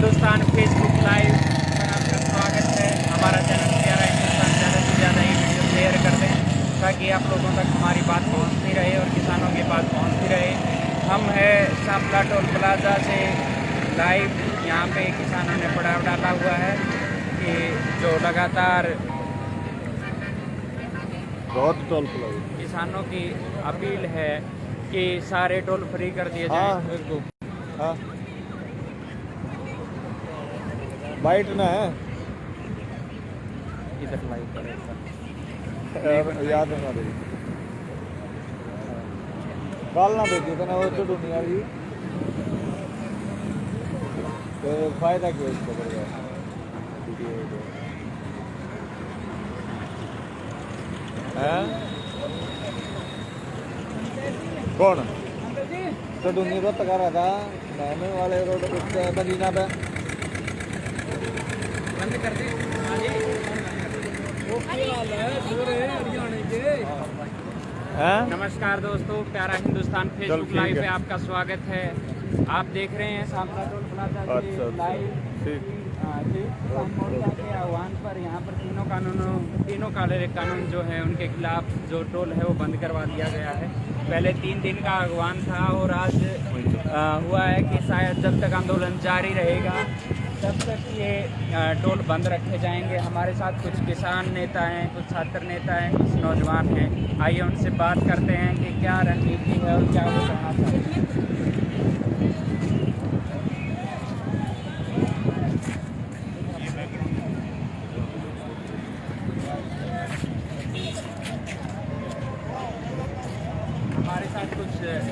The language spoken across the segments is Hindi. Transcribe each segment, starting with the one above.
हिंदुस्तान फेसबुक लाइव पर आपका स्वागत है। हमारा चैनल प्यारा हिंदुस्तान, ज़्यादा से ज़्यादा ये वीडियो शेयर कर दें ताकि आप लोगों तक हमारी बात पहुंचती रहे और किसानों की बात पहुंचती रहे। हम है शापला टोल प्लाजा से लाइव। यहाँ पे किसानों ने पड़ाव डाला हुआ है कि जो लगातार बहुत टोल प्लाजा किसानों की अपील है कि सारे टोल फ्री कर दिए जाएं। हाँ वाइट ना है इधर लाइव याद ना रही कल ना देखिए तो ना वो तो दुनिया की तो फायदा क्यों इसको करेगा कौन तो दुनिया को तका रहा था नैमे वाले रोड मदीना पे बंद कर दी। नमस्कार दोस्तों, प्यारा हिंदुस्तान फेसबुक लाइव पे आपका स्वागत है। आप देख रहे हैं शापला टोल प्लाजा से लाइव मोर्चा के आह्वान पर यहाँ पर तीनों काले कानून जो है उनके खिलाफ जो टोल है वो बंद करवा दिया गया है। पहले 3 दिन का आह्वान था और आज हुआ है कि शायद जब तक आंदोलन जारी रहेगा तब तक ये टोल बंद रखे जाएंगे। हमारे साथ कुछ किसान नेता हैं, कुछ छात्र नेता हैं, कुछ नौजवान हैं। आइए उनसे बात करते हैं कि क्या रणनीति है और क्या वो करना चाहते हैं। हमारे साथ कुछ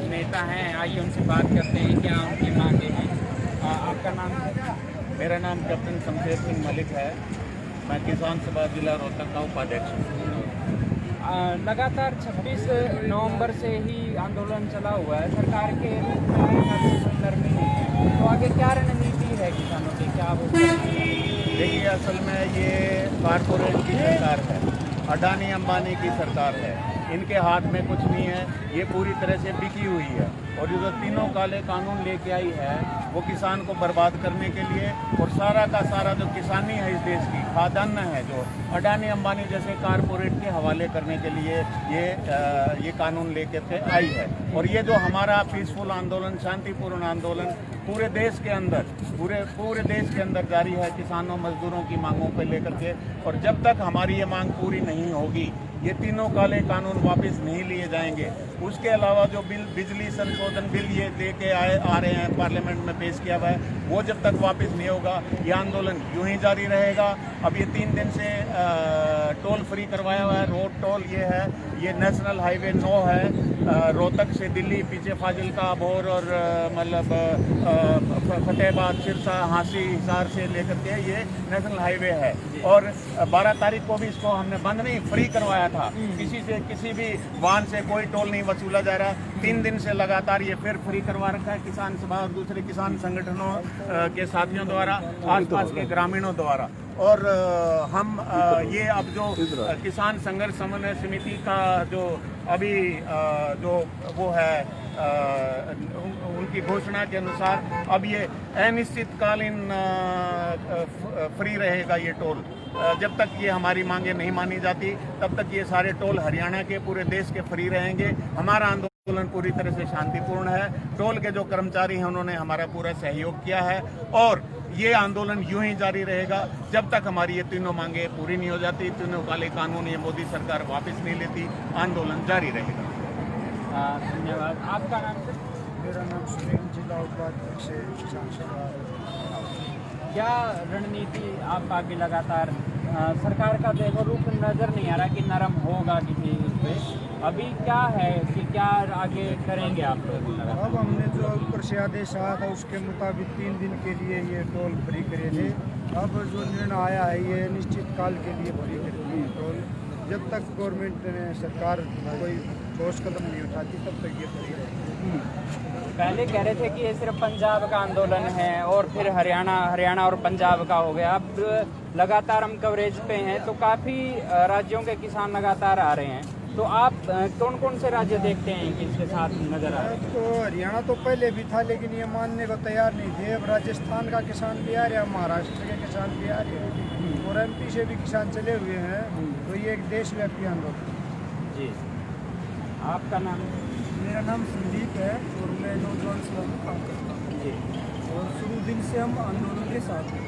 नेता हैं, आइए उनसे बात करते हैं क्या उनकी मांगे हैं। आपका नाम है? मेरा नाम कैप्टन शमशेर सिंह मलिक है। मैं किसान सभा जिला रोहतक का उपाध्यक्ष हूँ। लगातार 26 नवंबर से ही आंदोलन चला हुआ है। सरकार के नरमी तो आगे क्या रणनीति है किसानों की, क्या वो? देखिए, असल में ये कारपोरेट की सरकार है, अडानी अंबानी की सरकार है। इनके हाथ में कुछ नहीं है, ये पूरी तरह से बिकी हुई है। और जो तीनों काले कानून लेके आई है वो किसान को बर्बाद करने के लिए, और सारा का सारा जो किसानी है इस देश की खाद्यान्न है जो अडानी अंबानी जैसे कारपोरेट के हवाले करने के लिए ये कानून लेके के आई है। और ये जो हमारा पीसफुल आंदोलन, शांतिपूर्ण आंदोलन पूरे देश के अंदर जारी है किसानों मजदूरों की मांगों को लेकर के। और जब तक हमारी ये मांग पूरी नहीं होगी, ये तीनों काले कानून वापस नहीं लिए जाएंगे। उसके अलावा जो बिजली संशोधन बिल ये लेके आ रहे हैं, पार्लियामेंट में पेश किया हुआ है, वो जब तक वापस नहीं होगा ये आंदोलन यूं ही जारी रहेगा। अब ये 3 दिन से टोल फ्री करवाया हुआ है। रोड टोल ये नेशनल हाईवे 9 है, रोहतक से दिल्ली, पीछे फाजिलका, अबोहर और मतलब फतेहाबाद, सिरसा, हांसी, हिसार से लेकर के ये नेशनल हाईवे है। और 12 तारीख को भी इसको हमने बंद नहीं, फ्री करवाया था। किसी भी वाहन से कोई टोल नहीं वसूला जा रहा। 3 दिन से लगातार ये फिर फ्री करवा रखा है किसान सभा और दूसरे किसान संगठनों के साथियों द्वारा, आसपास के ग्रामीणों द्वारा। और हम ये अब जो किसान संघर्ष समन्वय समिति का जो अभी जो वो है उनकी घोषणा के अनुसार अब ये अनिश्चितकालीन फ्री रहेगा ये टोल। जब तक ये हमारी मांगे नहीं मानी जाती तब तक ये सारे टोल हरियाणा के, पूरे देश के फ्री रहेंगे। हमारा आंदोलन पूरी तरह से शांतिपूर्ण है। टोल के जो कर्मचारी हैं उन्होंने हमारा पूरा सहयोग किया है और ये आंदोलन यूं ही जारी रहेगा जब तक हमारी ये तीनों मांगे पूरी नहीं हो जाती। तीनों काले कानून ये मोदी सरकार वापस नहीं लेती, आंदोलन जारी रहेगा। धन्यवाद। आपका नाम सर? मेरा नाम सुनील, जिला उपाध्यक्ष किसान सभा। क्या रणनीति आप आगे लगातार सरकार का देखो रुख नज़र नहीं आ रहा कि नरम होगा किसी उस पर, अभी क्या है कि क्या आगे करेंगे आप लोग? अब हमने जो ऊपर से आदेश आया था उसके मुताबिक 3 दिन के लिए ये टोल फ्री करे थे। अब जो निर्णय आया है ये निश्चित काल के लिए फ्री करेगी टोल। जब तक गवर्नमेंट ने, सरकार कोई ठोस कदम नहीं उठाती तब तक ये फ्री रहेगी। पहले कह रहे थे कि ये सिर्फ पंजाब का आंदोलन है और फिर हरियाणा और पंजाब का हो गया। अब लगातार हम कवरेज पे हैं तो काफ़ी राज्यों के किसान लगातार आ रहे हैं। तो आप कौन कौन से राज्य देखते हैं कि इसके साथ नजर आ रहे हैं? तो हरियाणा तो पहले भी था, लेकिन ये मानने को तैयार नहीं थे। अब राजस्थान का किसान भी आ रहा है, महाराष्ट्र के किसान भी आ रहे हैं और MP से भी किसान चले हुए हैं। तो ये एक देशव्यापी आंदोलन। जी, आपका नाम? मेरा नाम संदीप है और मैं नौजवान संघ में काम करता हूँ। जी, और शुरू दिन से हम आंदोलन के साथ हैं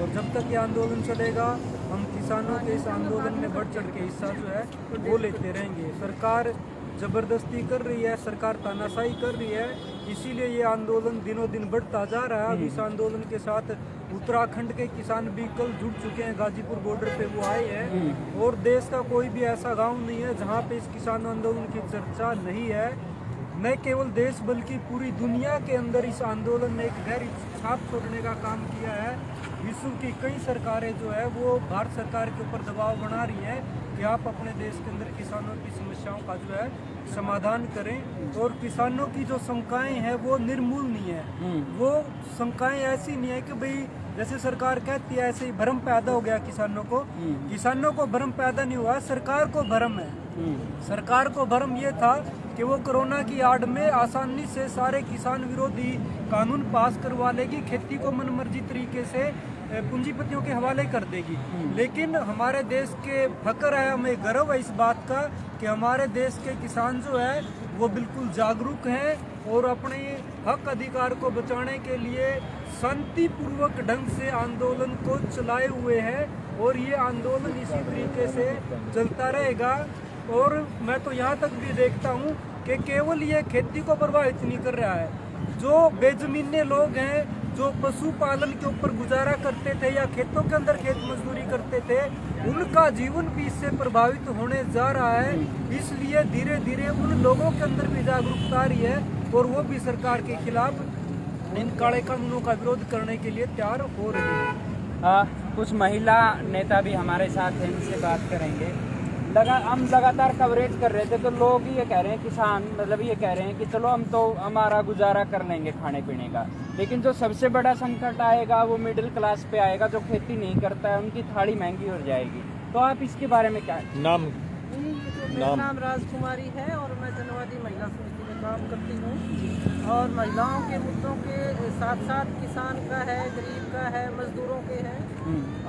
और जब तक ये आंदोलन चलेगा हम किसानों के इस आंदोलन में बढ़ चढ़ के हिस्सा जो है वो लेते रहेंगे। सरकार ज़बरदस्ती कर रही है, सरकार तानाशाही कर रही है, इसीलिए ये आंदोलन दिनों दिन बढ़ता जा रहा है। अब इस आंदोलन के साथ उत्तराखंड के किसान भी कल जुड़ चुके हैं, गाजीपुर बॉर्डर पे वो आए हैं। और देश का कोई भी ऐसा गांव नहीं है जहां पे इस किसान आंदोलन की चर्चा नहीं है। न केवल देश बल्कि पूरी दुनिया के अंदर इस आंदोलन ने एक गहरी छाप छोड़ने का काम किया है। विश्व की कई सरकारें जो है वो भारत सरकार के ऊपर दबाव बना रही है कि आप अपने देश के अंदर किसानों की समस्याओं का जो है समाधान करें। और किसानों की जो शंकाएं हैं वो निर्मूल नहीं है। वो शंकाएं ऐसी नहीं है कि भाई जैसे सरकार कहती है ऐसे ही भ्रम पैदा हो गया किसानों को। किसानों को भ्रम पैदा नहीं हुआ, सरकार को भ्रम है। सरकार को भ्रम ये था कि वो कोरोना की आड़ में आसानी से सारे किसान विरोधी कानून पास करवा लेगी, खेती को मनमर्जी तरीके से पूंजीपतियों के हवाले कर देगी। लेकिन हमारे देश के फक्र है, हमें गर्व है इस बात का कि हमारे देश के किसान जो है वो बिल्कुल जागरूक हैं और अपने हक अधिकार को बचाने के लिए शांतिपूर्वक ढंग से आंदोलन को चलाए हुए हैं और ये आंदोलन इसी तरीके से चलता रहेगा। और मैं तो यहाँ तक भी देखता हूँ कि केवल ये खेती को प्रभावित नहीं कर रहा है, जो बेजमीने लोग हैं जो पशुपालन के ऊपर गुजारा करते थे या खेतों के अंदर खेत मजदूरी करते थे, उनका जीवन भी इससे प्रभावित होने जा रहा है। इसलिए धीरे धीरे उन लोगों के अंदर भी जागरूकता आ रही है और वो भी सरकार के खिलाफ इन काले कानूनों का विरोध करने के लिए तैयार हो रही है। कुछ महिला नेता भी हमारे साथ हैं, इनसे बात करेंगे। हम लगातार कवरेज कर रहे थे तो लोग ये कह रहे हैं, किसान मतलब ये कह रहे हैं कि चलो हम तो हमारा गुजारा कर लेंगे खाने पीने का, लेकिन जो सबसे बड़ा संकट आएगा वो मिडिल क्लास पे आएगा, जो खेती नहीं करता है उनकी थाली महंगी हो जाएगी। तो आप इसके बारे में क्या? मेरा नाम राजकुमारी है और मैं जनवादी महिला समिति में काम करती हूँ और महिलाओं के मुद्दों के साथ साथ किसान का है, गरीब का है, मजदूरों के है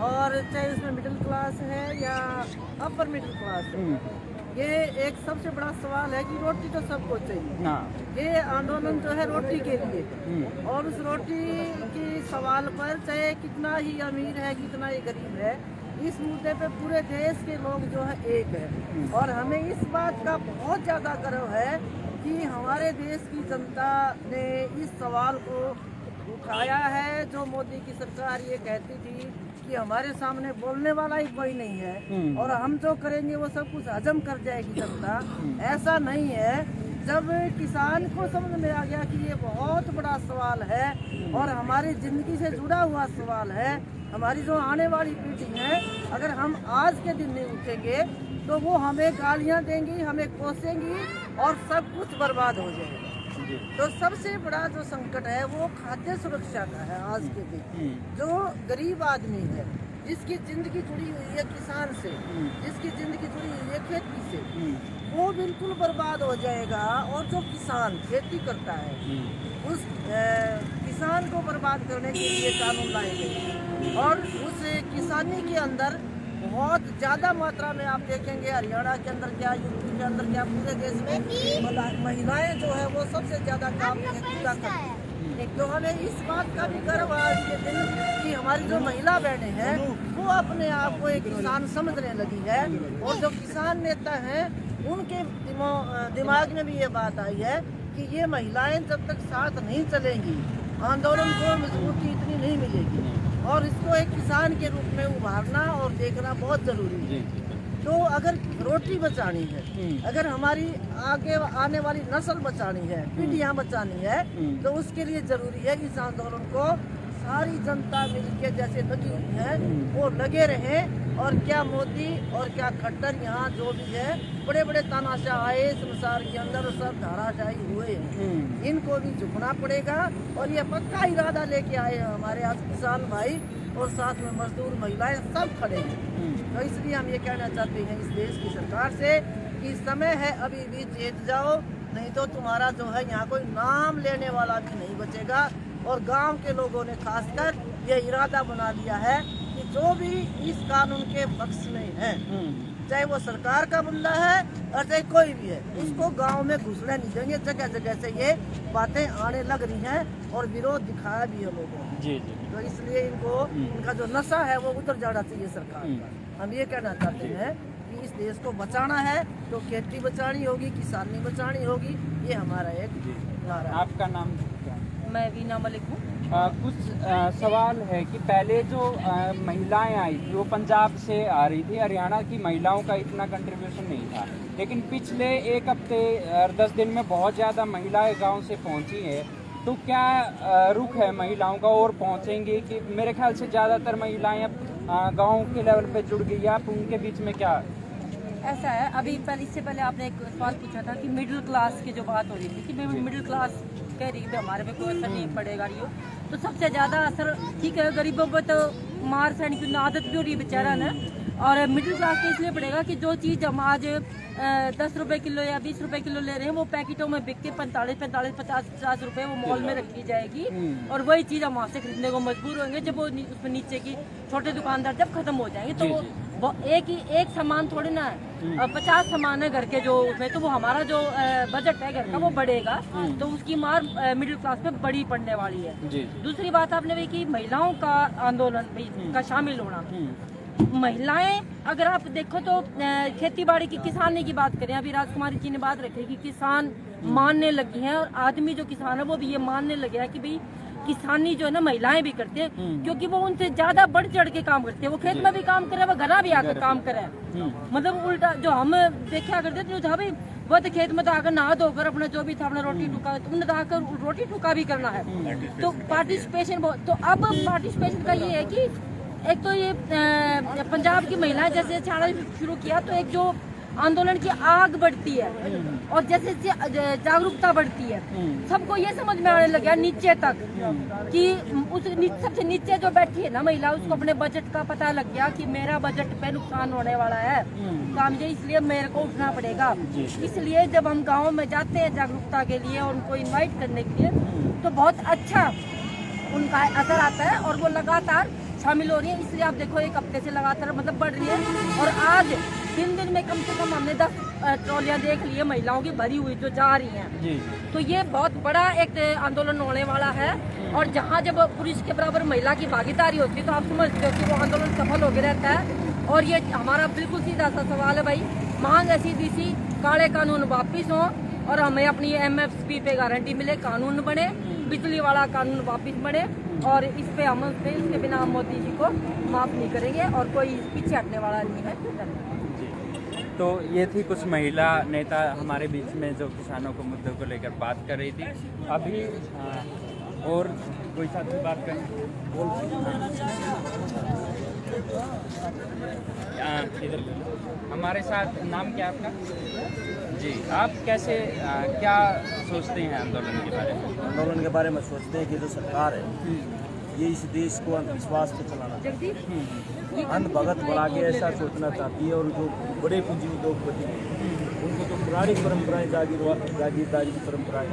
और चाहे उसमें मिडिल क्लास है या अपर मिडिल क्लास है। ये एक सबसे बड़ा सवाल है कि रोटी तो सबको चाहिए। ये आंदोलन जो है रोटी के लिए और उस रोटी की सवाल पर चाहे कितना ही अमीर है कितना ही गरीब है, इस मुद्दे पे पूरे देश के लोग जो है एक है। और हमें इस बात का बहुत ज़्यादा गर्व है कि हमारे देश की जनता ने इस सवाल को उठाया है। जो मोदी की सरकार ये कहती थी कि हमारे सामने बोलने वाला ही कोई नहीं है और हम जो करेंगे वो सब कुछ हजम कर जाएगी जनता, ऐसा नहीं है। जब किसान को समझ में आ गया कि ये बहुत बड़ा सवाल है और हमारी ज़िंदगी से जुड़ा हुआ सवाल है, हमारी जो आने वाली पीढ़ी है, अगर हम आज के दिन नहीं उठेंगे तो वो हमें गालियां देंगी, हमें कोसेंगी और सब कुछ बर्बाद हो जाएगा। तो सबसे बड़ा जो संकट है वो खाद्य सुरक्षा का है आज के दिन। जो गरीब आदमी है, जिसकी जिंदगी जुड़ी हुई है किसान से, जिसकी जिंदगी जुड़ी हुई है खेती से, वो बिल्कुल बर्बाद हो जाएगा। और जो किसान खेती करता है उस किसान को बर्बाद करने के लिए कानून लाए गए और उस किसानी के अंदर बहुत ज़्यादा मात्रा में आप देखेंगे हरियाणा के अंदर क्या, यूपी के अंदर क्या, पूरे देश में महिलाएं जो है वो सबसे ज़्यादा काम खेती का करती हैं। तो हमें इस बात का भी गर्व आज के दिन कि हमारी जो महिला बहनें हैं वो अपने आप को एक किसान समझने लगी है और जो किसान नेता हैं उनके दिमाग में भी ये बात आई है कि ये महिलाएं जब तक साथ नहीं चलेंगी आंदोलन को मजबूती इतनी नहीं मिलेगी और इसको एक किसान के रूप में उभारना और देखना बहुत ज़रूरी है। तो अगर रोटी बचानी है, अगर हमारी आगे आने वाली नस्ल बचानी है, पीढ़ियाँ बचानी है, तो उसके लिए ज़रूरी है कि इस आंदोलन को सारी जनता मिलकर जैसे लगी हुई है वो लगे रहें। और क्या मोदी और क्या खट्टर यहाँ जो भी है बड़े बड़े तानाशाह आए संसार के अंदर सब धाराशाही हुए हैं, इनको भी झुकना पड़ेगा। और ये पक्का इरादा लेके आए हैं हमारे आज किसान भाई और साथ में मजदूर महिलाएं सब खड़े हैं। तो इसलिए हम ये कहना चाहते हैं इस देश की सरकार से कि समय है अभी भी जीत जाओ, नहीं तो तुम्हारा जो है यहाँ कोई नाम लेने वाला भी नहीं बचेगा। और गांव के लोगों ने खासकर ये इरादा बना लिया है कि जो भी इस कानून के पक्ष में है, चाहे वो सरकार का बंदा है और चाहे कोई भी है, उसको गांव में घुसने नहीं देंगे। जगह जगह से ये बातें आने लग रही हैं और विरोध दिखाया भी है लोगों ने। जी जी। तो इसलिए इनको इनका जो नशा है वो उतर जाना चाहिए सरकार का। हम ये कहना चाहते हैं कि इस देश को बचाना है तो खेती बचानी होगी, किसानी बचानी होगी, ये हमारा एक नारा है। आपका नाम क्या है? मैं वीना मलिक हूँ। कुछ सवाल है कि पहले जो महिलाएं आई थी वो पंजाब से आ रही थी, हरियाणा की महिलाओं का इतना कंट्रीब्यूशन नहीं था, लेकिन पिछले एक हफ्ते और 10 दिन में बहुत ज़्यादा महिलाएं गांव से पहुंची है। तो क्या रुख है महिलाओं का, और पहुंचेंगे कि? मेरे ख्याल से ज़्यादातर महिलाएं अब गाँव के लेवल पे जुड़ गई है। आप उनके बीच में क्या? ऐसा है, अभी इससे पहले आपने एक सवाल पूछा था कि मिडिल क्लास की जो बात हो रही थी कि मिडिल क्लास कह रही थी हमारे पे कोई असर नहीं पड़ेगा रही हो, तो सबसे ज़्यादा असर ठीक है गरीबों पर तो मार सहने की आदत भी हो रही है बेचारा ने। और मिडिल क्लास को इसलिए पड़ेगा कि जो चीज़ हम आज 10 रुपए किलो या 20 रुपए किलो ले रहे हैं वो पैकेटों में बिक के 45, 50 रुपए वो मॉल में रखी जाएगी और वही चीज़ हम वहाँ से खरीदने को मजबूर होंगे जब वो उसमें नीचे की छोटे दुकानदार जब खत्म हो जाएंगे। तो वो एक सामान थोड़ी ना है, 50 सामान है घर के जो उसमें, तो वो हमारा जो बजट है घर का वो बढ़ेगा, तो उसकी मार मिडिल क्लास पे बड़ी पड़ने वाली है। दूसरी बात आपने भी की महिलाओं का आंदोलन का शामिल होना। महिलाएं अगर आप देखो तो खेती बाड़ी की किसानी की बात करें, अभी राजकुमारी जी ने बात रखी कि किसान मानने लगी हैं और आदमी जो किसान है वो भी ये मानने लगे हैं कि भाई किसानी जो है ना महिलाएं भी करते हैं, क्योंकि वो उनसे ज्यादा बढ़ चढ़ के काम करते हैं। वो खेत में भी काम करे, वो घर भी आकर काम करे। मतलब उल्टा जो हम देखा करते थे भाई वो तो खेत में तो आकर नहा धोकर अपना जो भी था अपना रोटी टुका, तुमने तो आकर रोटी टुका भी करना है। तो पार्टिसिपेशन बहुत, तो अब पार्टिसिपेशन का ये है कि एक तो ये पंजाब की महिलाएं जैसे चाड़ा शुरू किया तो एक जो आंदोलन की आग बढ़ती है और जैसे जागरूकता बढ़ती है, सबको ये समझ में आने लगा नीचे तक कि उस सबसे नीचे जो बैठी है ना महिला, उसको अपने बजट का पता लग गया कि मेरा बजट पे नुकसान होने वाला है, तो मुझे इसलिए मेरे को उठना पड़ेगा। इसलिए जब हम गाँव में जाते हैं जागरूकता के लिए और उनको इन्वाइट करने के लिए, तो बहुत अच्छा उनका असर आता है और वो लगातार शामिल हो रही है। इसलिए आप देखो एक हफ्ते से लगातार मतलब बढ़ रही है और आज 3 दिन में कम से कम हमने 10 ट्रॉलियां देख ली है महिलाओं की भरी हुई जो जा रही हैं। तो ये बहुत बड़ा एक आंदोलन होने वाला है और जहाँ जब पुरुष के बराबर महिला की भागीदारी होती है तो आप समझते हो कि वो आंदोलन सफल होकर रहता है। और ये हमारा बिल्कुल सीधा सा सवाल है भाई, मांग ऐसी दी सी काले कानून वापिस हो और हमें अपनी MSP पे गारंटी मिले, कानून बने, बिजली वाला कानून वापिस बने और इस पे हम इसके बिना हम मोदी जी को माफ नहीं करेंगे और कोई पीछे हटने वाला नहीं है। तो ये थी कुछ महिला नेता हमारे बीच में जो किसानों को मुद्दों को लेकर बात कर रही थी। अभी और कोई साथी बात करें, इधर हमारे साथ। नाम क्या आपका? जी, आप कैसे क्या सोचते हैं आंदोलन के बारे में? आंदोलन के बारे में सोचते हैं कि जो सरकार है ये इस देश को अंधविश्वास पे चलाना चाहती है, अंधभगत बना के ऐसा सोचना चाहती है। और जो बड़े पूंजी उद्योगपति उनको तो पुरानी परंपराएं जागीरदारी की परंपराएं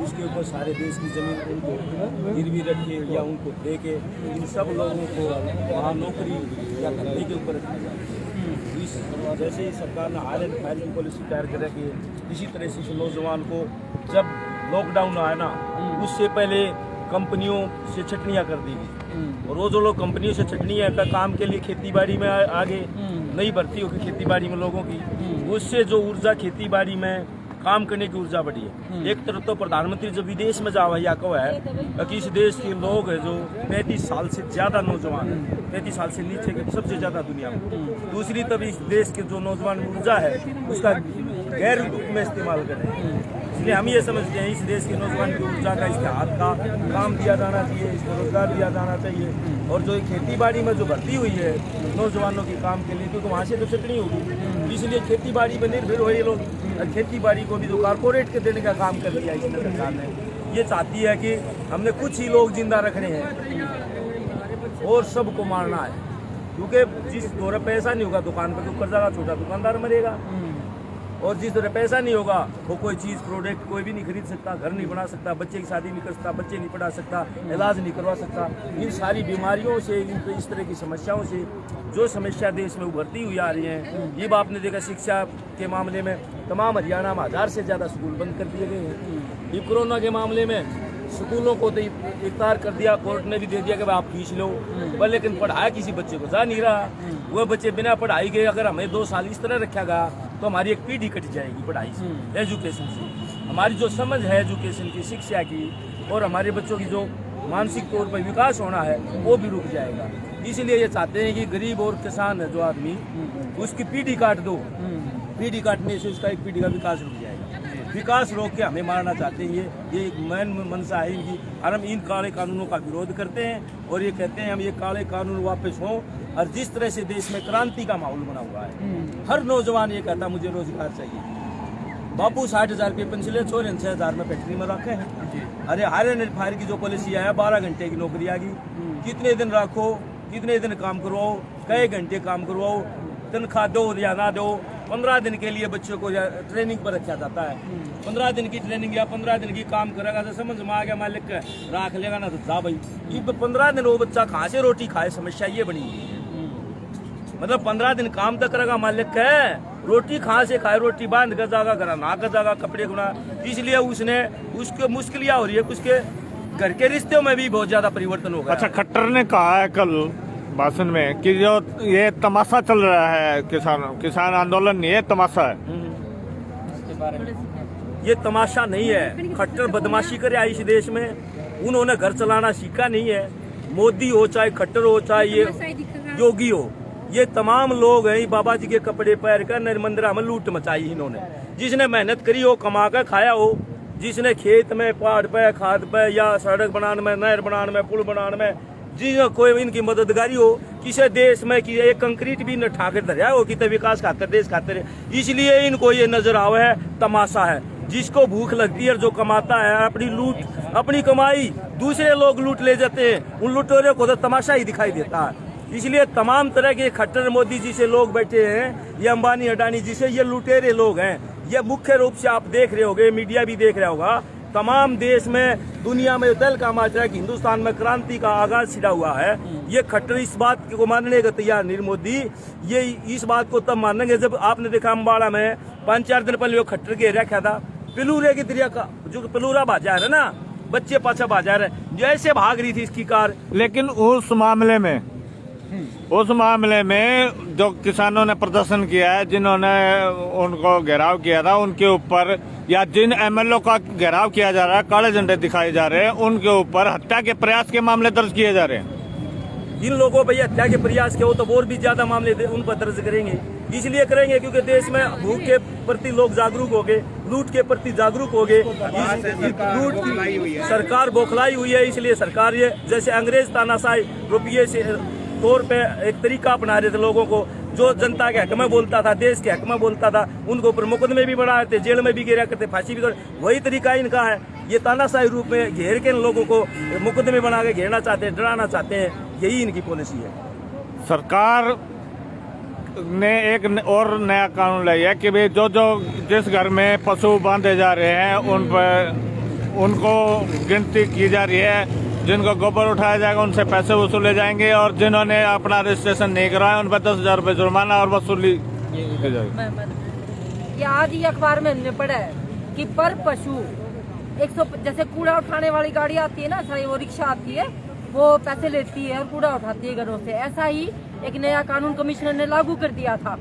उसके ऊपर सारे देश की जमीन उनको गिरवी रखे या उनको दे के इन सब लोगों को वहाँ नौकरी या धंधे के ऊपर रखा जाए। इस जैसे ही सरकार ने हायरिंग पॉलिसी तैयार कर रखी है, इसी तरह से इस नौजवान को जब लॉकडाउन आया ना उससे पहले कंपनियों से छटनियाँ कर दी गई और वो जो लोग कंपनियों से छटनियाँ का काम के लिए खेती बाड़ी में आगे नई भर्ती होगी खेती बाड़ी में लोगों की, उससे जो ऊर्जा खेती बाड़ी में काम करने की ऊर्जा बढ़ी है। एक तरफ तो प्रधानमंत्री जब विदेश में जा भैया कहो है कि इस देश के लोग है जो 35 साल से ज़्यादा नौजवान है, 35 साल से नीचे के सबसे ज़्यादा दुनिया में। दूसरी तरफ इस देश के जो नौजवान ऊर्जा है उसका गैर रूप में इस्तेमाल कर रहे हैं। इसलिए हम ये समझते हैं इस देश के नौजवान की ऊर्जा का, इसके हाथ का काम दिया जाना चाहिए, इसको रोजगार दिया जाना चाहिए। और जो खेती बाड़ी में जो भर्ती हुई है नौजवानों के काम के लिए, क्योंकि वहाँ से तो चटनी होगी, इसलिए खेती बाड़ी में निर्भर हुए लोग खेती बाड़ी को भी जो कारपोरेट के देने का काम कर लिया इसने सरकार ने। ये चाहती है कि हमने कुछ ही लोग जिंदा रखने हैं और सबको मारना है, क्योंकि जिस दौर पैसा नहीं होगा दुकान पर तो कर जाएगा, छोटा दुकानदार मरेगा। और जिस तरह पैसा नहीं होगा वो कोई चीज़ प्रोडक्ट कोई भी नहीं खरीद सकता, घर नहीं बना सकता, बच्चे की शादी नहीं कर सकता, बच्चे नहीं पढ़ा सकता, इलाज नहीं करवा सकता। इन सारी बीमारियों से, इन इस तरह की समस्याओं से जो समस्या देश में उभरती हुई आ रही हैं, ये आपने देखा शिक्षा के मामले में तमाम हरियाणा में 1000 से ज़्यादा स्कूल बंद कर दिए गए हैं। ये कोरोना के मामले में स्कूलों को तो इफ्तार कर दिया, कोर्ट ने भी दे दिया कि भाई आप फीस लो, पर लेकिन पढ़ाया किसी बच्चे को जा नहीं रहा। वो बच्चे बिना पढ़ाई के अगर हमें 2 साल इस तरह रखा गया तो हमारी एक पीढ़ी कट जाएगी पढ़ाई से, एजुकेशन से। हमारी जो समझ है एजुकेशन की, शिक्षा की, और हमारे बच्चों की जो मानसिक तौर पर विकास होना है वो भी रुक जाएगा। इसलिए ये चाहते हैं कि गरीब और किसान है जो आदमी, उसकी पीढ़ी काट दो। पीढ़ी काटने से उसका एक पीढ़ी का विकास रुक जाएगा। विकास रोक के हमें मारना चाहते हैं। ये एक मेन मनसा है इनकी, और हम इन काले कानूनों का विरोध करते हैं और ये कहते हैं हम ये काले कानून वापस हों। और जिस तरह से देश में क्रांति का माहौल बना हुआ है, हर नौजवान ये कहता मुझे रोजगार चाहिए। बापू 60,000 रुपये पेंशन ले, छोरे 6,000 में फैक्ट्री में रखे हैं। अरे हायर एंड फायर की जो पॉलिसी है 12 घंटे की नौकरी आ गई, कितने दिन रखो, कितने दिन काम करवाओ, कई घंटे काम करवाओ, तनख्वाह दो या ना दो। 15 दिन के लिए बच्चों को ट्रेनिंग पर रखा जाता है। 15 दिन की ट्रेनिंग या 15 दिन की काम करेगा तो समझ में आ गया मालिक राख लेगा ना तो जा भाई। ये 15 दिन वो बच्चा कहाँ से रोटी खाए, समस्या ये बनी है। मतलब 15 दिन काम तक करेगा मालिक है, रोटी कहाँ से खाए, रोटी बांध कर जाएगा, घर ना कर जाएगा, कपड़े गुना। इसलिए उसने उसको मुश्किलियाँ हो रही है, उसके घर के रिश्तों में भी बहुत ज्यादा परिवर्तन होगा। अच्छा, खट्टर ने कहा है कल भाषण में कि जो ये तमाशा चल रहा है किसान आंदोलन, ये तमाशा है। इसके बारे में ये तमाशा नहीं है। खट्टर बदमाशी करे इस देश में, उन्होंने घर चलाना सीखा नहीं है। मोदी हो चाहे खट्टर हो चाहे ये योगी हो, ये तमाम लोग हैं बाबा जी के कपड़े पहन कर नरमंदिरा में लूट मचाई इन्होंने। जिसने मेहनत करी हो, कमा कर खाया हो, जिसने खेत में, पहाड़ पे, खाद पे या सड़क बनाने में, नहर बनाने में, पुल बनाने में, जिन्हें कोई इनकी मददगारी हो, किसी देश में कि एक कंक्रीट भी न ठाकर धरिया हो कि विकास खातर, देश खातर। इसलिए इनको ये नजर आवे है तमाशा है। जिसको भूख लगती है, जो कमाता है, अपनी लूट, अपनी कमाई दूसरे लोग लूट ले जाते हैं, उन लुटेरे को तो तमाशा ही दिखाई देता है। इसलिए तमाम तरह के खट्टर मोदी जी से लोग बैठे हैं, ये अंबानी अडानी जी से, ये लुटेरे लोग हैं। ये मुख्य रूप से आप देख रहे होगे, मीडिया भी देख रहा होगा, तमाम देश में, दुनिया में दल का माच रहा है कि हिंदुस्तान में क्रांति का आगाज छिड़ा हुआ है। ये खट्टर इस बात को मानने का तैयार नहीं। मोदी ये इस बात को तब मानेंगे जब आपने देखा अम्बाड़ा में 5-4 दिन पहले वो खट्टर के रखा था, पिलूरे की दरिया का जो पिलूरा बाजार है ना, बच्चे पाछा बाजार है, जैसे भाग रही थी इसकी कार। लेकिन उस मामले में जो किसानों ने प्रदर्शन किया है, जिन्होंने उनको घेराव किया था, उनके ऊपर या जिन एमएलओ का घेराव किया जा रहा है, काले झंडे दिखाए जा रहे हैं, उनके ऊपर हत्या के प्रयास के मामले दर्ज किए जा रहे हैं। इन लोगों पर हत्या के प्रयास के हो तो और भी ज्यादा मामले उन पर दर्ज करेंगे। इसलिए करेंगे क्योंकि देश में भूख के प्रति लोग जागरूक हो गए, लूट के प्रति जागरूक हो गए। लूट की सरकार बौखलाई हुई है। इसलिए सरकार ये जैसे अंग्रेज तानाशाही रुपये से तौर पे एक तरीका अपना रहे थे लोगों को, जो जनता के हक में बोलता था, देश के हक में बोलता था, उनको ऊपर मुकदमे भी बनाए थे, जेल में भी गिरा करते, फांसी भी कर, वही तरीका इनका है। ये तानाशाही रूप में घेर के लोगों को मुकदमे बना के घेरना चाहते हैं, डराना चाहते हैं, यही इनकी पॉलिसी है। सरकार ने एक और नया कानून लाया है कि भाई जिस घर में पशु बांधे जा रहे हैं उन पर उनको गिनती की जा रही है, जिनको गोबर उठाया जाएगा उनसे पैसे वसूले जाएंगे, और जिन्होंने अपना रजिस्ट्रेशन नहीं कराया उन पर 10,000 रुपये जुर्माना और वसूली की जाएगी। ये आज ही अखबार में हमने पढ़ा है कि पर पशु 100, जैसे कूड़ा उठाने वाली गाड़ी आती है ना, सही वो रिक्शा आती है, वो पैसे लेती है और कूड़ा उठाती है घरों से। ऐसा ही एक नया कानून कमिश्नर ने लागू कर दिया था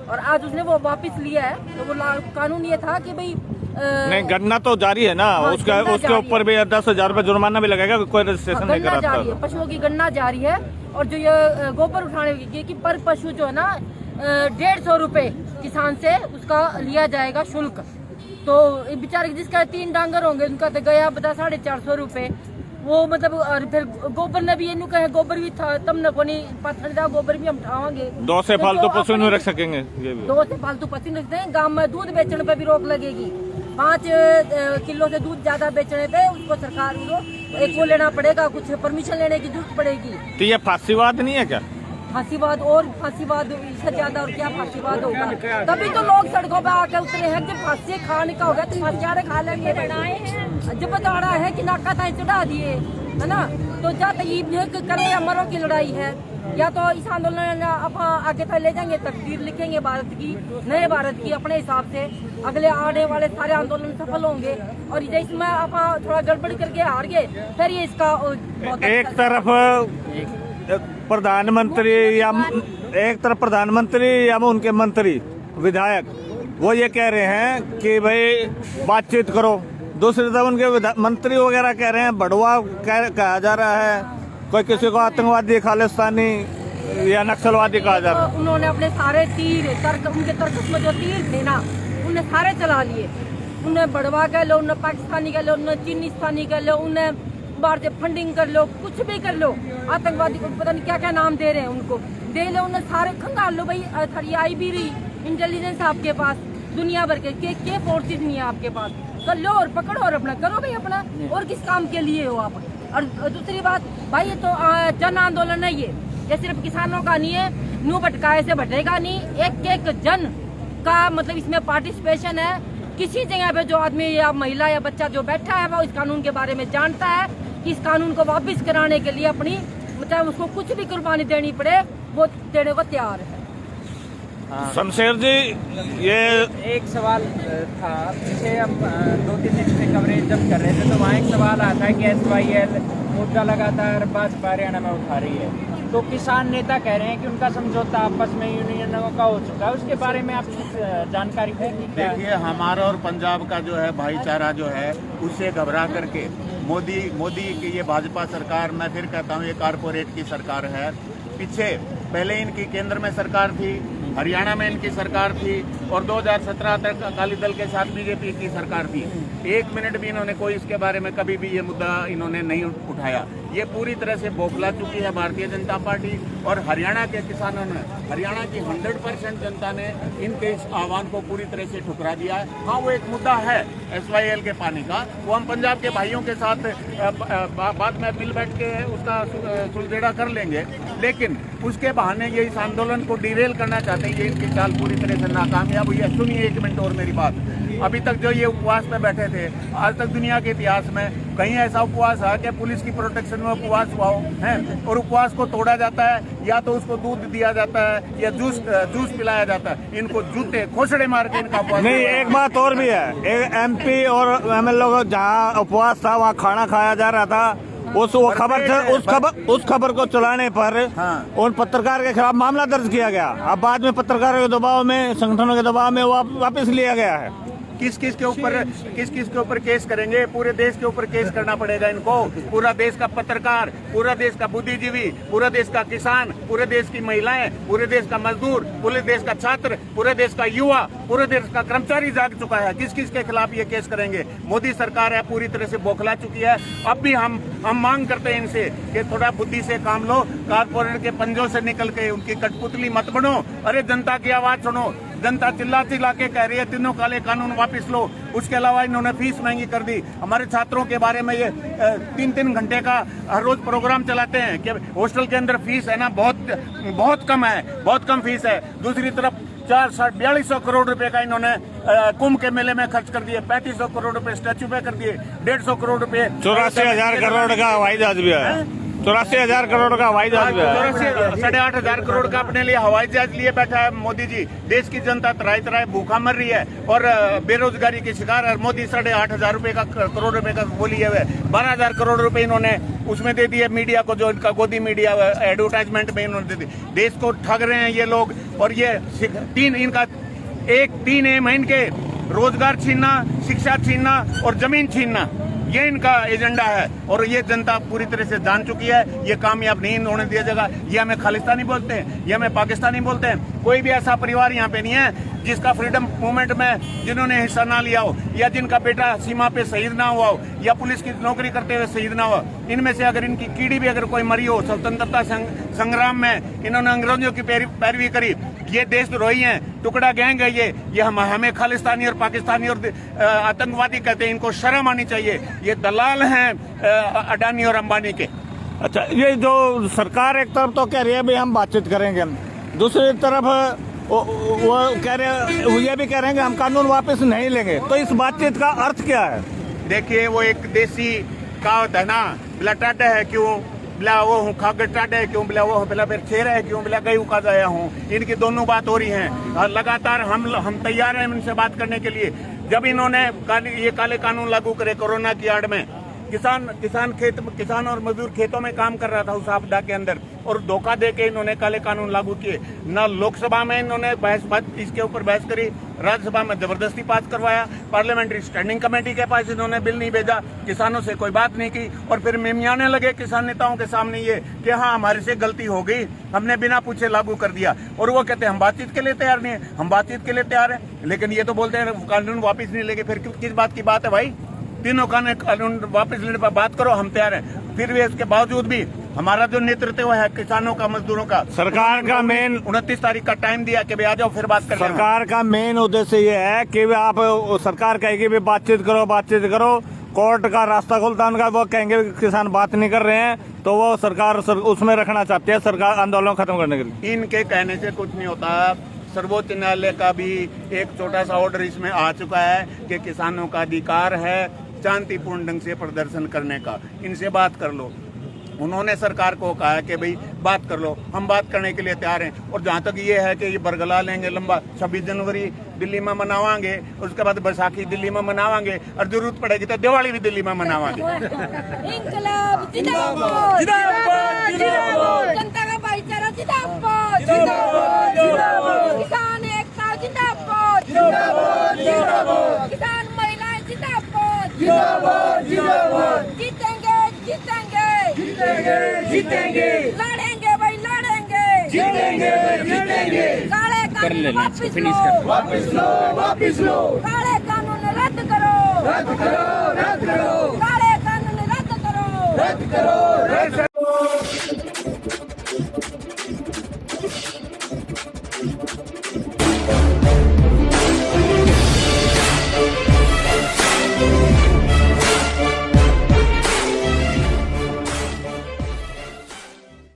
और आज उसने वो वापस लिया है। तो वो कानून ये था कि भाई नहीं, गन्ना तो जारी है ना, हाँ, उसके ऊपर भी 10,000 रुपये जुर्माना भी लगेगा, कोई रजिस्ट्रेशन नहीं कराता। जारी है, पशुओं की गन्ना जारी है। और जो ये गोबर उठाने की पर पशु जो है ना 150 रुपये किसान से उसका लिया जाएगा शुल्क। तो बेचारे जिसका 3 डांगर होंगे उनका तो गया बता 450 रुपये। वो मतलब और फिर गोबर ने भी ये कहे गोबर भी था तब न कोनी पत्थर गोबर भी हम उठावांगे। 2 से फालतू पशु नहीं रख सकेंगे, 2 से फालतू पशु नहीं रखते हैं। गाँव में दूध बेचने पे भी रोक लगेगी। 5 किलो से दूध ज्यादा बेचने पे उसको सरकार को एक वो लेना पड़ेगा, कुछ परमिशन लेने की जरूरत पड़ेगी। तो ये फांसीवाद नहीं है क्या? फांसीवाद और फांसीवाद इससे ज्यादा और क्या फांसीवाद होगा। तभी तो लोग सड़कों पे आके उतरे हैं। जब फांसी खाने का होगा तो फांसी खा लेंगे। जब बता रहा है कि नाका ताई चढ़ा दिए है ना, तो जा ये करे या मरो की लड़ाई है, या तो इस आंदोलन आप आगे तक ले जाएंगे, तकदीर लिखेंगे भारत की, नए भारत की अपने हिसाब से। अगले आने वाले सारे आंदोलन सफल होंगे और इसमें आप थोड़ा गड़बड़ करके हार गए फिर ये इसका एक तरफ प्रधानमंत्री या उनके मंत्री विधायक वो ये कह रहे हैं कि भाई बातचीत करो, दूसरी तरफ उनके मंत्री वगैरह कह रहे हैं बढ़वा कहा जा रहा है, कोई किसी को आतंकवादी खालिस्तानी या नक्सलवादी कहा जा रहा है। उन्होंने अपने सारे तीर उनके तर्कस में जो तीर थे ना उन्हें सारे चला लिए। उन्हें बढ़वा कह लो, उन्हें पाकिस्तानी कह लो, उन्हें चीनीस्तानी कह लो, उन्हें बाहर से फंडिंग कर लो, कुछ भी कर लो, आतंकवादी को पता नहीं क्या क्या नाम दे रहे हैं, उनको दे लो, उन्हें सारे खंगाल लो। भाई आई भी रही इंटेलिजेंस आपके पास, दुनिया भर के फोर्सेज नहीं है आपके पास, कर लो और पकड़ो और अपना करो भाई अपना। और किस काम के लिए हो आप? और दूसरी बात भाई ये तो जन आंदोलन है, ये सिर्फ किसानों का नहीं है, नू भटकाए से भटेगा नहीं, एक एक जन का मतलब इसमें पार्टिसिपेशन है। किसी जगह पे जो आदमी या महिला या बच्चा जो बैठा है वो इस कानून के बारे में जानता है कि इस कानून को वापस कराने के लिए अपनी मतलब उसको कुछ भी कुर्बानी देनी पड़े वो देने को तैयार है। शमशेर जी ये एक सवाल था, पीछे हम 2-3 दिन से कवरेज जब कर रहे थे तो वहाँ एक सवाल आता है कि SYL मुद्दा लगातार भाजपा हरियाणा में उठा रही है, तो किसान नेता कह रहे हैं कि उनका समझौता आपस में यूनियनों का हो चुका है, उसके बारे में आप कुछ जानकारी है? देखिए, हमारा और पंजाब का जो है भाईचारा जो है उससे घबरा करके मोदी की ये भाजपा सरकार, मैं फिर कहता हूँ ये कारपोरेट की सरकार है। पीछे पहले इनकी केंद्र में सरकार थी, हरियाणा में इनकी सरकार थी और 2017 तक अकाली दल के साथ बीजेपी की सरकार थी। एक मिनट भी इन्होंने कोई इसके बारे में कभी भी ये मुद्दा इन्होंने नहीं उठाया। ये पूरी तरह से बौखला चुकी है भारतीय जनता पार्टी और हरियाणा के किसानों ने, हरियाणा की 100% जनता ने इनके इस आह्वान को पूरी तरह से ठुकरा दिया है। हाँ, वो एक मुद्दा है SYL के पानी का, वो हम पंजाब के भाइयों के साथ बाद में मिल बैठ के उसका सुलझेड़ा कर लेंगे, लेकिन उसके बहाने ये इस आंदोलन को डिरेल करना चाहते हैं। ये इनकी चाल पूरी तरह से नाकामयाब हुई है। सुनिए एक मिनट और मेरी बात। अभी तक जो ये उपवास पे बैठे थे, आज तक दुनिया के इतिहास में कहीं ऐसा उपवास है कि पुलिस की प्रोटेक्शन में उपवास हुआ हो है और उपवास को तोड़ा जाता है या तो उसको दूध दिया जाता है या जूस पिलाया जाता है। इनको जूते खोसड़े मार के इनका उपवास नहीं। एक बात और भी है, एक MP और MLA जहाँ उपवास था वहाँ खाना खाया जा रहा था, उस खबर को चलाने पर उन पत्रकार के खिलाफ मामला दर्ज किया गया। अब बाद में पत्रकारों के दबाव में, संगठनों के दबाव में वापस लिया गया है। किस किस के ऊपर केस करेंगे? पूरे देश के ऊपर केस करना पड़ेगा इनको। पूरा देश का पत्रकार, पूरा देश का बुद्धिजीवी, पूरा देश का किसान, पूरे देश की महिलाएं, पूरे देश का मजदूर, पूरे देश का छात्र, पूरे देश का युवा, पूरे देश का कर्मचारी जाग चुका है। किस किस के खिलाफ ये केस करेंगे? मोदी सरकार है पूरी तरह से बौखला चुकी है। अब भी हम मांग करते हैं इनसे कि थोड़ा बुद्धि से काम लो, कारपोरेट के पंजों से निकल के उनकी कठपुतली मत बनो। अरे जनता की आवाज सुनो। जनता चिल्ला के कह रही है तीनों काले कानून वापस लो। उसके अलावा इन्होंने फीस महंगी कर दी। हमारे छात्रों के बारे में ये 3-3 घंटे का हर रोज प्रोग्राम चलाते हैं कि हॉस्टल के अंदर फीस है ना बहुत कम है, बहुत कम फीस है। दूसरी तरफ 4200 करोड़ रुपए का इन्होंने कुंभ के मेले में खर्च कर दिए, 3500 करोड़ रुपए स्टैच्यू पे कर दिए, 150 करोड़ रुपए 84,000 करोड़ का हवाई जहाज भी है। 84,000 करोड़ का हवाई जहाज 8,500 करोड़ का अपने लिए हवाई जहाज लिए बैठा है मोदी जी। देश की जनता तराई भूखा मर रही है और बेरोजगारी के शिकार है। मोदी 8,500 रुपए का करोड़ रुपए का वो लिए हुए 12,000 करोड़ रुपए इन्होंने उसमें दे दिए मीडिया को, जो इनका गोदी मीडिया एडवर्टाइजमेंट में इन्होंने दे दी। देश को ठग रहे हैं ये लोग। और ये 3 एम है इनके, रोजगार छीनना, शिक्षा छीनना और जमीन छीनना, ये इनका एजेंडा है। और ये जनता पूरी तरह से जान चुकी है, ये कामयाब नहीं होने दिया जाएगा। ये हमें खालिस्तानी बोलते हैं, ये हमें पाकिस्तानी बोलते हैं। कोई भी ऐसा परिवार यहाँ पे नहीं है जिसका फ्रीडम मूवमेंट में जिन्होंने हिस्सा ना लिया हो, या जिनका बेटा सीमा पे शहीद ना हुआ हो, या पुलिस की नौकरी करते हुए शहीद ना हुआ। इनमें से अगर इनकी कीड़ी भी अगर कोई मरी हो स्वतंत्रता संग्राम में, इन्होंने अंग्रेजों की पैरवी करी, ये देशद्रोही हैं, टुकड़ा गैंग है ये हमें खालिस्तानी और पाकिस्तानी और आतंकवादी कहते हैं। इनको शर्म आनी चाहिए। ये दलाल हैं अडानी और अंबानी के। अच्छा, ये जो सरकार एक तरफ तो कह रही है भाई हम बातचीत करेंगे, दूसरी तरफ वो कह रहे हैं, वो ये भी कह रहे हैं कि हम कानून वापस नहीं लेंगे, तो इस बातचीत का अर्थ क्या है? देखिए, वो एक देसी कहावत है ना, बिला टाटा है क्यों, बिला वो हूँ खाकर टाटा है क्यों, बिला वो बिला फिर शेर है क्यों, बिला गई उका गया हूँ। इनकी दोनों बात हो रही हैं और लगातार हम तैयार हैं इनसे बात करने के लिए। जब इन्होंने ये काले कानून लागू करे कोरोना की आड़ में, किसान और मजदूर खेतों में काम कर रहा था उस आपदा के अंदर, और धोखा दे के इन्होंने काले कानून लागू किए। न लोकसभा में इन्होंने इसके ऊपर बहस करी, राज्यसभा में जबरदस्ती पास करवाया, पार्लियामेंट्री स्टैंडिंग कमेटी के पास इन्होंने बिल नहीं भेजा, किसानों से कोई बात नहीं की, और फिर मिमियाने लगे किसान नेताओं के सामने ये कि हाँ हमारे से गलती हो गई, हमने बिना पूछे लागू कर दिया। और वो कहते हैं हम बातचीत के लिए तैयार नहीं है, हम बातचीत के लिए तैयार है, लेकिन ये तो बोलते हैं कानून वापिस नहीं लेंगे। फिर किस बात की बात है भाई? तीनों कानून वापस लेने पर बात करो, हम तैयार हैं। फिर भी इसके बावजूद भी हमारा जो नेतृत्व है किसानों का, मजदूरों का, सरकार का मेन 29 तारीख का टाइम दिया कि भाई आ जाओ फिर बात करें। सरकार का मेन उद्देश्य ये है कि आप, सरकार कहेगी भी बातचीत करो, कोर्ट का रास्ता खुलता उनका, वो कहेंगे किसान बात नहीं कर रहे हैं, तो वो सरकार उसमें रखना चाहती है, सरकार आंदोलन खत्म करने के लिए। इनके कहने से कुछ नहीं होता। सर्वोच्च न्यायालय का भी एक छोटा सा ऑर्डर इसमें आ चुका है कि किसानों का अधिकार है शांतिपूर्ण ढंग से प्रदर्शन करने का, इनसे बात कर लो। उन्होंने सरकार को कहा कि भाई बात कर लो, हम बात करने के लिए तैयार हैं। और जहाँ तक ये है कि ये बरगला लेंगे लंबा, 26 जनवरी दिल्ली में मनावांगे, उसके बाद बैसाखी दिल्ली में मनावांगे, और जरूरत पड़ेगी तो दिवाली भी दिल्ली में मनावांगे। इंकलाब जिंदाबाद, जिंदाबाद, जिंदाबाद, जनता का भाईचारा जिंदाबाद, जिंदाबाद, जिंदाबाद, किसान एकता जिंदाबाद, जिंदाबाद, जिंदाबाद, किसान महिलाएं जिंदाबाद, जिंदाबाद, जिंदाबाद, जीतेंगे, जीतेंगे, जीतेंगे, जीतेंगे, लड़ेंगे भाई लड़ेंगे, जीतेंगे, जीतेंगे, काले कानून वापिस लो, वापिस लो, वापिस लो, काले कानून रद्द करो, रद्द करो, रद्द करो, काले कानून रद्द करो, रद्द करो, रद्द